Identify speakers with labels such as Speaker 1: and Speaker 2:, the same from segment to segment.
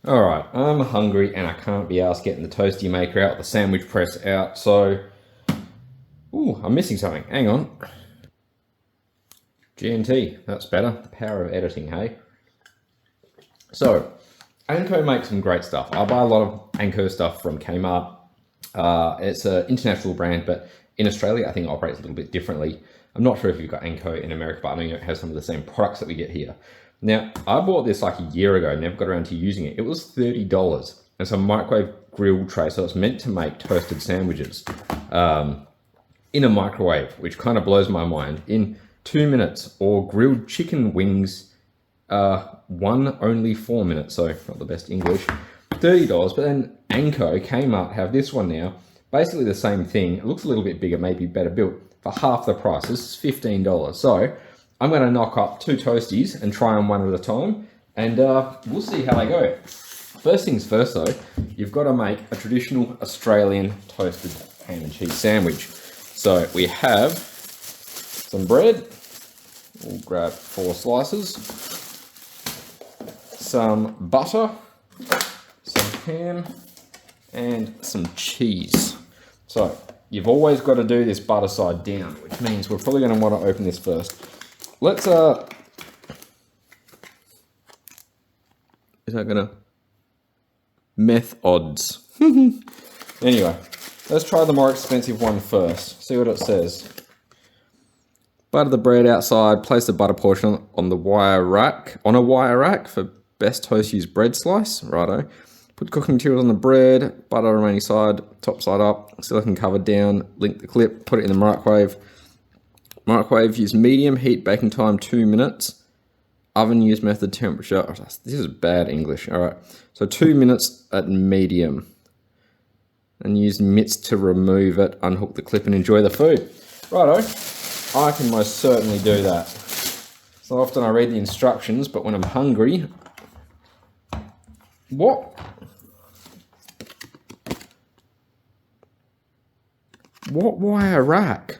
Speaker 1: All right, I'm hungry and I can't be asked getting the toasty maker out, the sandwich press out, so... Ooh, I'm missing something. Hang on. G&T, that's better. The power of editing, hey? So, Anko makes some great stuff. I buy a lot of Anko stuff from Kmart. It's an international brand, but in Australia, I think it operates a little bit differently. I'm not sure if you've got Anko in America, but I know it has some of the same products that we get here. Now, I bought this like a year ago, never got around to using it. It was $30. It's a microwave grill tray, so it's meant to make toasted sandwiches in a microwave, which kind of blows my mind. In 2 minutes, or grilled chicken wings, only 4 minutes, so not the best English. $30, but then Anko, Kmart have this one now. Basically the same thing. It looks a little bit bigger, maybe better built, for half the price. This is $15. So I'm going to knock up 2 toasties and try them one at a time, and we'll see how they go. First things first though, you've got to make a traditional Australian toasted ham and cheese sandwich. So we have some bread. We'll grab 4 slices. Some butter, some ham, and some cheese. So you've always got to do this butter side down, which means we're probably going to want to open this first. Let's, is that going to? Meth odds. Anyway, let's try the more expensive one first. See what it says. Butter the bread outside. Place the butter portion on a wire rack for best toast use bread slice. Righto. Put cooking materials on the bread. Butter remaining side, top side up. Silicone cover down. Link the clip. Put it in the microwave. Microwave use medium heat. Baking time 2 minutes. Oven use method temperature. Oh, this is bad English. All right. So 2 minutes at medium. And use mitts to remove it. Unhook the clip and enjoy the food. Righto. I can most certainly do that. So often I read the instructions, but when I'm hungry... What wire rack?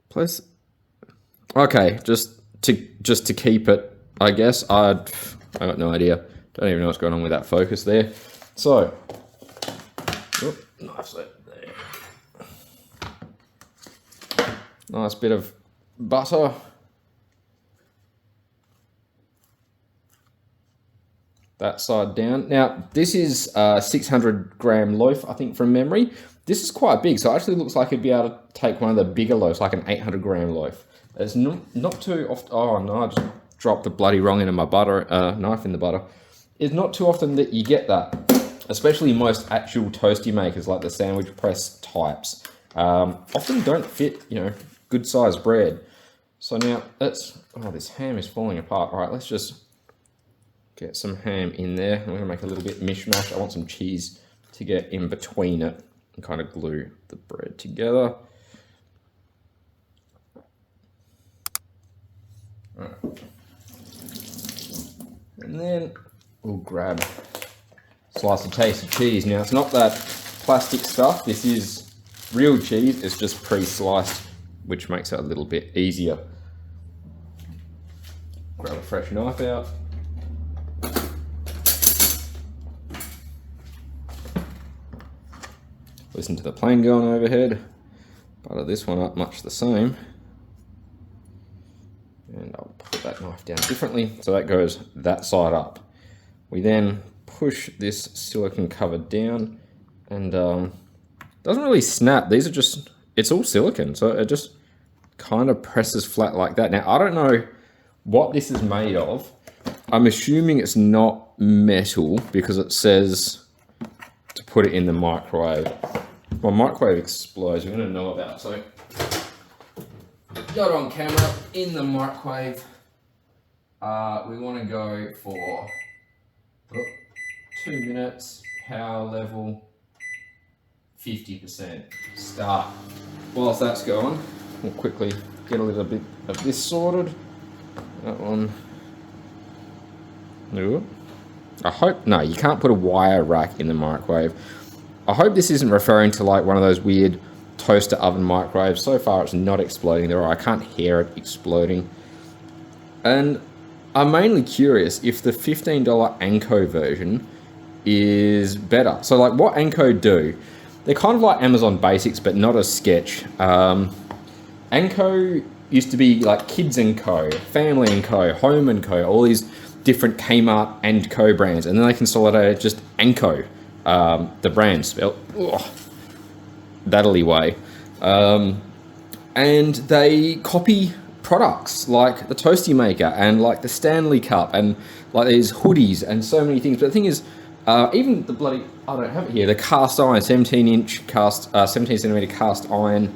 Speaker 1: Place... Okay, just to keep it, I guess. I got no idea. Don't even know what's going on with that focus there. So, knife's there. Nice bit of butter. That side down. Now, this is a 600 gram loaf, I think, from memory. This is quite big, so it actually looks like it'd be able to take one of the bigger loaves, like an 800 gram loaf. It's not too often. Oh no, I just dropped the bloody wrong end of my butter knife in the butter. It's not too often that you get that, especially most actual toasty makers like the sandwich press types. Often don't fit, good sized bread. So now this ham is falling apart. All right, let's just get some ham in there. I'm gonna make a little bit mishmash. I want some cheese to get in between it and kind of glue the bread together. All right. And then we'll grab a slice of tasty cheese. Now it's not that plastic stuff. This is real cheese. It's just pre-sliced, which makes it a little bit easier. Grab a fresh knife out. Listen to the plane going overhead. Butter this one up much the same. And I'll put that knife down differently. So that goes that side up. We then push this silicone cover down and doesn't really snap. These are just, it's all silicone. So it just kind of presses flat like that. Now, I don't know what this is made of. I'm assuming it's not metal because it says to put it in the microwave. My microwave explodes, we're gonna know about. So, got on camera, in the microwave. We wanna go for 2 minutes, power level, 50%. Start. Whilst that's going, we'll quickly get a little bit of this sorted. That one. Ooh. I hope, no, you can't put a wire rack in the microwave. I hope this isn't referring to like one of those weird toaster oven microwaves. So far it's not exploding there, or I can't hear it exploding. And I'm mainly curious if the $15 Anko version is better. So like what Anko do, they're kind of like Amazon Basics, but not as sketch. Anko used to be like Kids & Co, Family & Co, Home & Co, all these different Kmart and Co brands, and then they consolidated just Anko, the brand spelled that'ly way. And they copy products like the Toastie Maker and like the Stanley Cup and like these hoodies and so many things. But the thing is, even the bloody, I don't have it here, the cast iron, 17-inch cast, 17 centimeter cast iron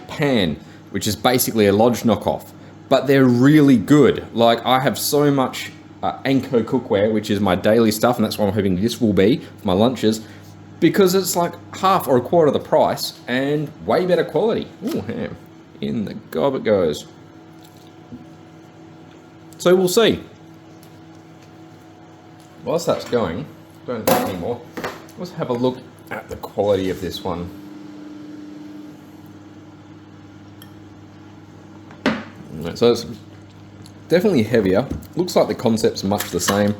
Speaker 1: pan, which is basically a Lodge knockoff, but they're really good. Like I have so much Anko cookware, which is my daily stuff, and that's what I'm hoping this will be for my lunches, because it's like half or a quarter of the price and way better quality. Ooh, ham. In the gob it goes. So we'll see. Whilst that's going, don't do it anymore. Let's have a look at the quality of this one. So it's definitely heavier. Looks like the concept's much the same.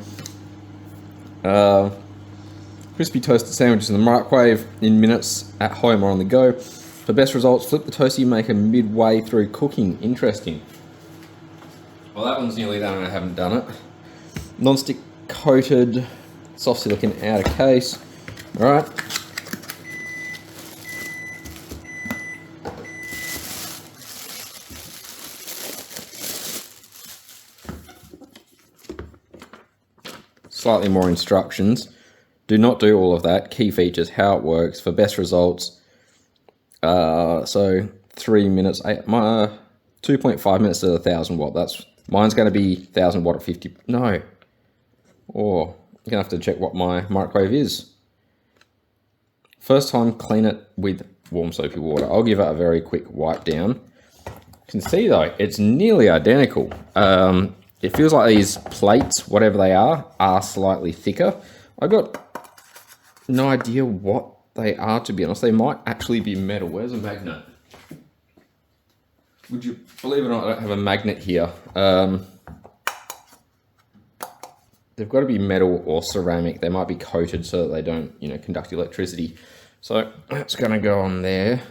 Speaker 1: Crispy toasted sandwiches in the microwave in minutes, at home or on the go. For best results, flip the Toastie Maker midway through cooking. Interesting. Well, that one's nearly done and I haven't done it. Non-stick coated, soft silicone outer case. All right. Slightly more instructions. Do not do all of that. Key features, how it works for best results. So 3 minutes, 2.5 minutes to 1,000 watt. That's mine's going to be 1,000 watt at 50. No. Or you're going to have to check what my microwave is. First time, clean it with warm soapy water. I'll give it a very quick wipe down. You can see though, it's nearly identical. It feels like these plates, whatever they are slightly thicker. I got no idea what they are, to be honest. They might actually be metal. Where's a magnet? Would you believe it or not, I don't have a magnet here. They've got to be metal or ceramic. They might be coated so that they don't, conduct electricity. So that's going to go on there.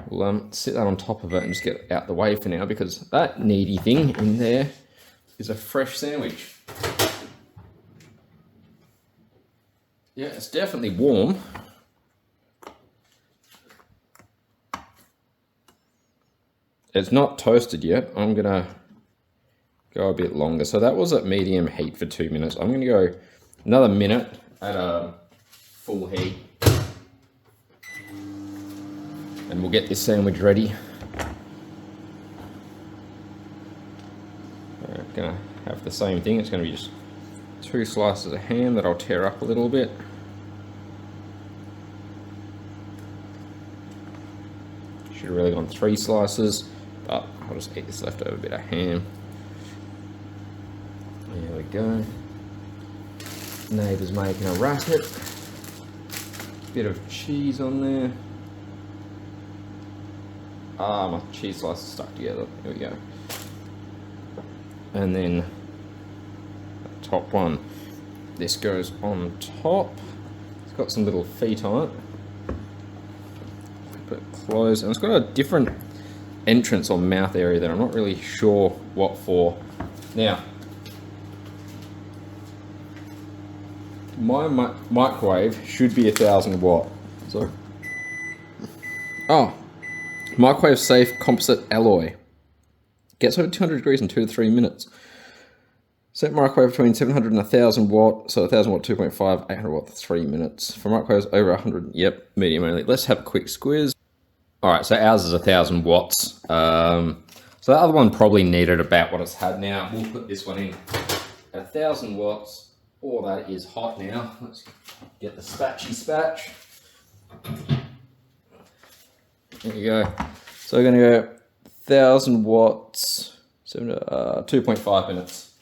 Speaker 1: We'll sit that on top of it and just get it out the way for now, because that needy thing in there is a fresh sandwich. Yeah, it's definitely warm. It's not toasted yet. I'm gonna go a bit longer. So that was at medium heat for 2 minutes. I'm gonna go another minute at a full heat. And we'll get this sandwich ready. We're gonna have the same thing. It's gonna be just 2 slices of ham that I'll tear up a little bit. Should have really gone 3 slices, but I'll just eat this leftover bit of ham. There we go. Neighbour's making a racket. Bit of cheese on there. Ah, my cheese slices stuck together. There we go. And then the top one. This goes on top. It's got some little feet on it. Put it closed, and it's got a different entrance or mouth area that I'm not really sure what for. Now, my microwave should be 1,000 watt. So, microwave safe composite alloy. Gets over 200 degrees in 2 to 3 minutes. Set microwave between 700 and 1,000 watt. So 1,000 watt 2.5, 800 watt 3 minutes. For microwaves over 100, yep, medium only. Let's have a quick squiz. All right, so ours is 1,000 watts. So the other one probably needed about what it's had now. We'll put this one in at 1,000 watts. Oh, that is hot now. Let's get the spatchy spatch. There you go. So we're going to go 1,000 watts, 2.5 minutes.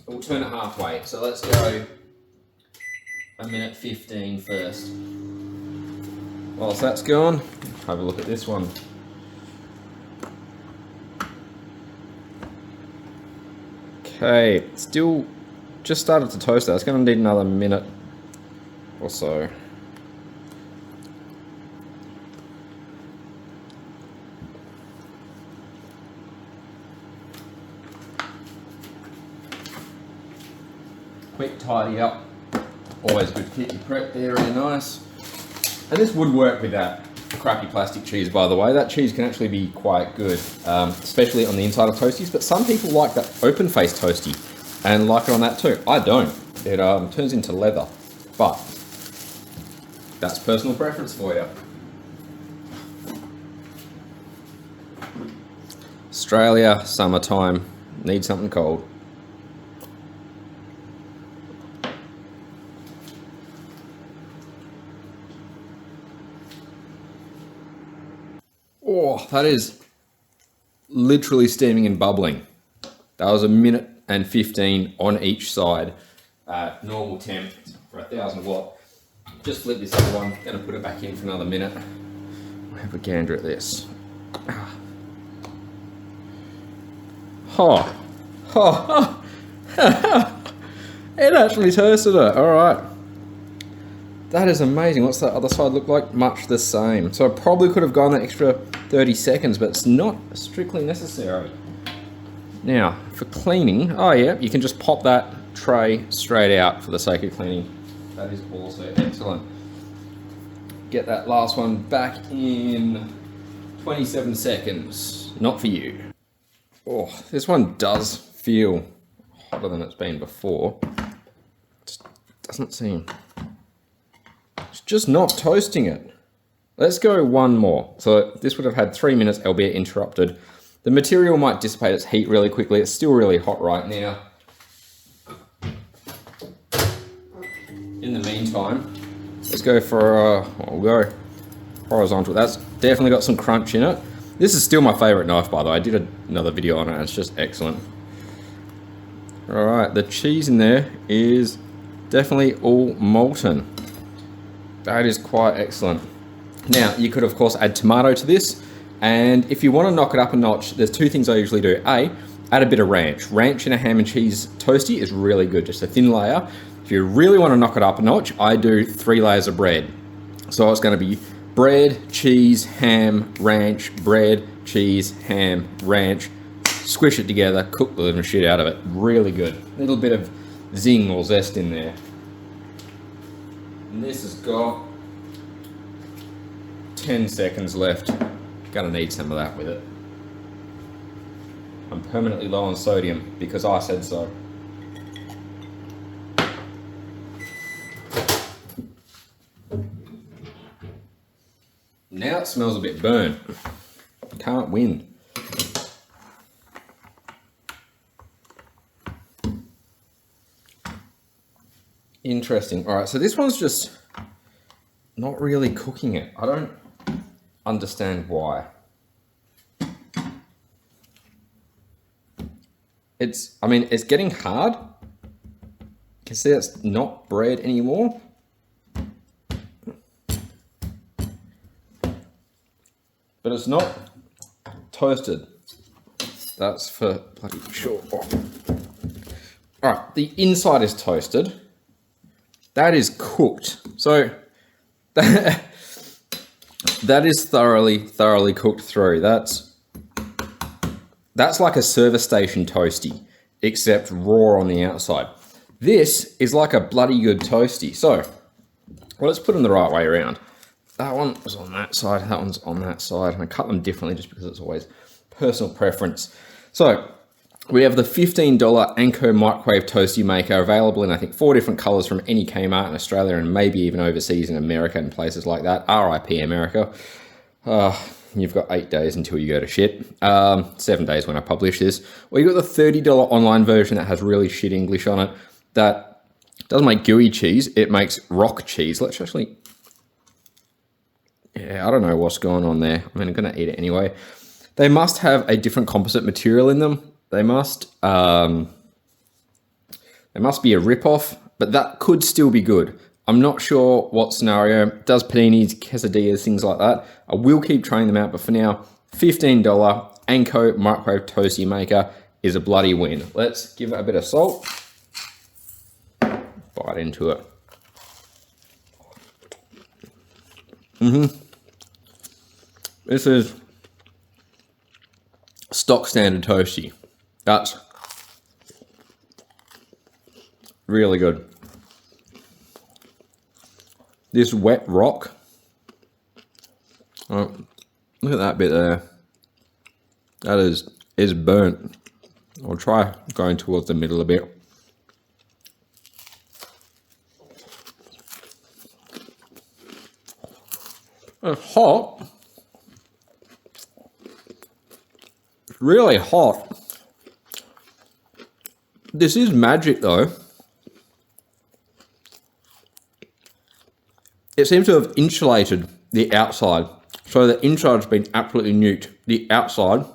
Speaker 1: We'll turn it halfway. So let's go 1:15 first. Whilst that's gone, have a look at this one. Okay, still just started to toast that. It's going to need another minute or so. Quick tidy up. Always good to keep your prep area nice. And this would work with that crappy plastic cheese, by the way. That cheese can actually be quite good, especially on the inside of toasties, but some people like that open face toastie and like it on that too. I don't. It turns into leather, but that's personal preference for you. Australia, summertime, need something cold. Oh, that is literally steaming and bubbling. That was 1:15 on each side. Normal temp for 1000 watt. Just flip this other one. Gonna put it back in for another minute. We'll have a gander at this. Oh, oh, oh. It actually toasted it. All right. That is amazing. What's that other side look like? Much the same. So I probably could have gone that extra 30 seconds, but it's not strictly necessary. Now, for cleaning, oh yeah, you can just pop that tray straight out for the sake of cleaning. That is also excellent. Get that last one back in 27 seconds. Not for you. Oh, this one does feel hotter than it's been before. Just doesn't seem... It's just not toasting it. Let's go one more. So this would have had 3 minutes, albeit interrupted. The material might dissipate its heat really quickly. It's still really hot right now. In the meantime, let's go for, we'll go horizontal. That's definitely got some crunch in it. This is still my favorite knife, by the way. I did another video on it, and it's just excellent. All right, the cheese in there is definitely all molten. That is quite excellent. Now, you could of course add tomato to this, and if you want to knock it up a notch, there's two things I usually do. A, add a bit of ranch. Ranch in a ham and cheese toastie is really good, just a thin layer. If you really want to knock it up a notch, I do 3 layers of bread. So it's going to be bread, cheese, ham, ranch, bread, cheese, ham, ranch. Squish it together, cook the living shit out of it. Really good. A little bit of zing or zest in there. And this has got 10 seconds left. Gonna need some of that with it. I'm permanently low on sodium because I said so. Now it smells a bit burnt. Can't win. Interesting. All right, so this one's just not really cooking it. I don't understand why. I mean, it's getting hard. You can see it's not bread anymore. But it's not toasted. That's for bloody sure. All right, the inside is toasted. That is cooked. So that is thoroughly cooked through. That's like a service station toastie, except raw on the outside. This is like a bloody good toastie. So, well, let's put them the right way around. That one was on that side, that one's on that side. And I cut them differently just because it's always personal preference. So, we have the $15 Anko microwave toastie maker available in, I think, 4 different colors from any Kmart in Australia and maybe even overseas in America and places like that. RIP America. You've got 8 days until you go to shit. 7 days when I publish this. Well, you've got the $30 online version that has really shit English on it. That doesn't make gooey cheese. It makes rock cheese. Let's actually... Yeah, I don't know what's going on there. I mean, I'm going to eat it anyway. They must have a different composite material in them. They must be a rip-off, but that could still be good. I'm not sure what scenario. Does paninis, quesadillas, things like that. I will keep trying them out, but for now, $15 Anko microwave toastie maker. is a bloody win. Let's give it a bit of salt. Bite into it. This is stock standard toasty. That's really good. This wet rock. Oh, look at that bit there. That is burnt. I'll try going towards the middle a bit. It's hot. It's really hot. This is magic though. It seems to have insulated the outside. So the inside's been absolutely nuked. The outside,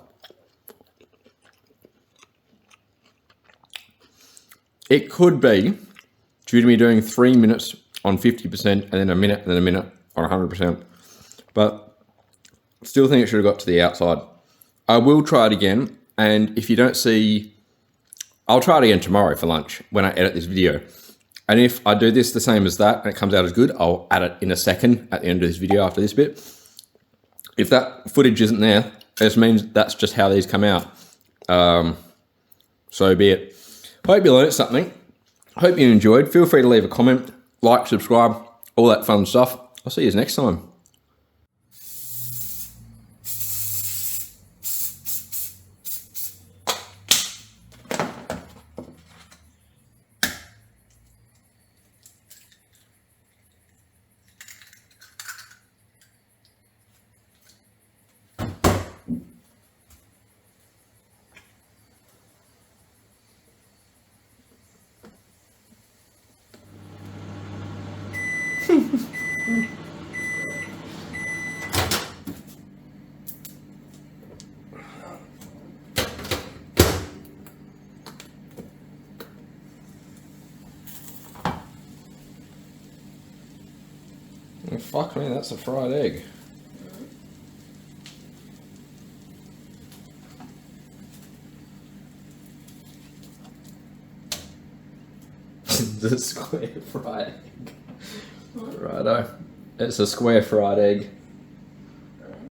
Speaker 1: it could be due to me doing 3 minutes on 50% and then a minute and then a minute on 100%. But still think it should have got to the outside. I will try it again. And if you don't see, I'll try it again tomorrow for lunch when I edit this video. And if I do this the same as that and it comes out as good, I'll add it in a second at the end of this video after this bit. If that footage isn't there, it just means that's just how these come out. So be it. Hope you learned something. Hope you enjoyed. Feel free to leave a comment, like, subscribe, all that fun stuff. I'll see you next time. Oh, fuck me, that's a fried egg. The square fried egg. Righto. It's a square fried egg.